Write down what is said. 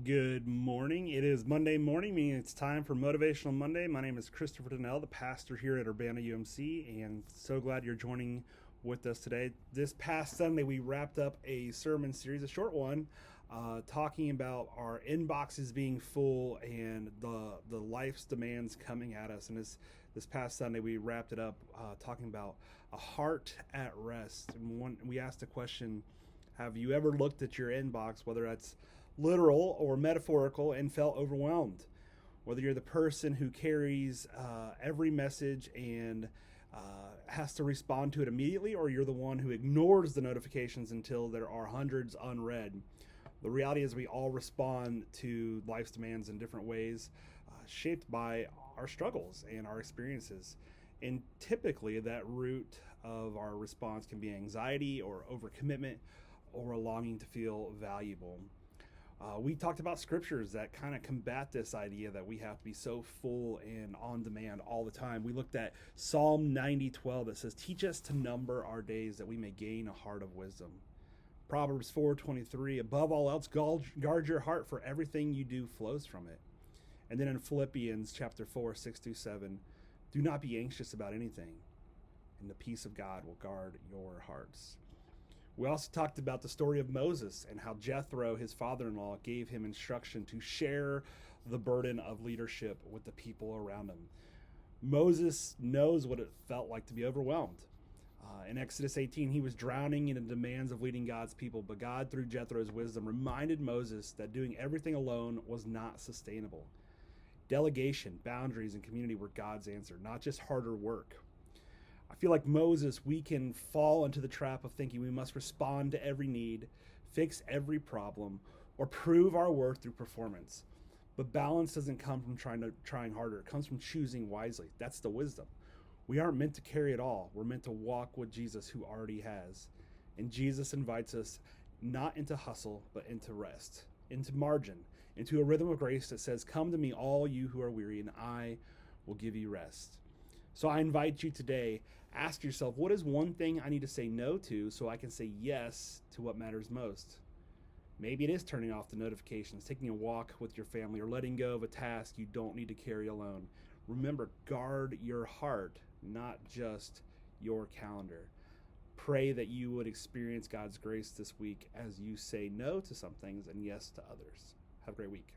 Good morning. It is Monday morning, meaning it's time for Motivational Monday. My name is Christopher Donnell, the pastor here at Urbana UMC, and so glad you're joining with us today. This past Sunday, we wrapped up a sermon series, a short one, talking about our inboxes being full and the life's demands coming at us. And this past Sunday, we wrapped it up talking about a heart at rest. And we asked the question, have you ever looked at your inbox, whether that's literal or metaphorical, and felt overwhelmed? Whether you're the person who carries every message and has to respond to it immediately, or you're the one who ignores the notifications until there are hundreds unread. The reality is we all respond to life's demands in different ways, shaped by our struggles and our experiences. And typically that root of our response can be anxiety or overcommitment or a longing to feel valuable. We talked about scriptures that kind of combat this idea that we have to be so full and on demand all the time. We looked at Psalm 90:12 that says, "Teach us to number our days that we may gain a heart of wisdom." Proverbs 4:23, "Above all else, guard your heart, for everything you do flows from it." And then in Philippians chapter 4:6-7, "Do not be anxious about anything, and the peace of God will guard your hearts." We also talked about the story of Moses and how Jethro, his father-in-law, gave him instruction to share the burden of leadership with the people around him. Moses knows what it felt like to be overwhelmed. In Exodus 18, he was drowning in the demands of leading God's people, but God, through Jethro's wisdom, reminded Moses that doing everything alone was not sustainable. Delegation, boundaries, and community were God's answer, not just harder work. I feel like Moses, we can fall into the trap of thinking we must respond to every need, fix every problem, or prove our worth through performance. But balance doesn't come from trying harder. It comes from choosing wisely. That's the wisdom. We aren't meant to carry it all. We're meant to walk with Jesus, who already has. And Jesus invites us not into hustle, but into rest, into margin, into a rhythm of grace that says, "Come to me, all you who are weary, and I will give you rest." So I invite you today, ask yourself, what is one thing I need to say no to so I can say yes to what matters most? Maybe it is turning off the notifications, taking a walk with your family, or letting go of a task you don't need to carry alone. Remember, guard your heart, not just your calendar. Pray that you would experience God's grace this week as you say no to some things and yes to others. Have a great week.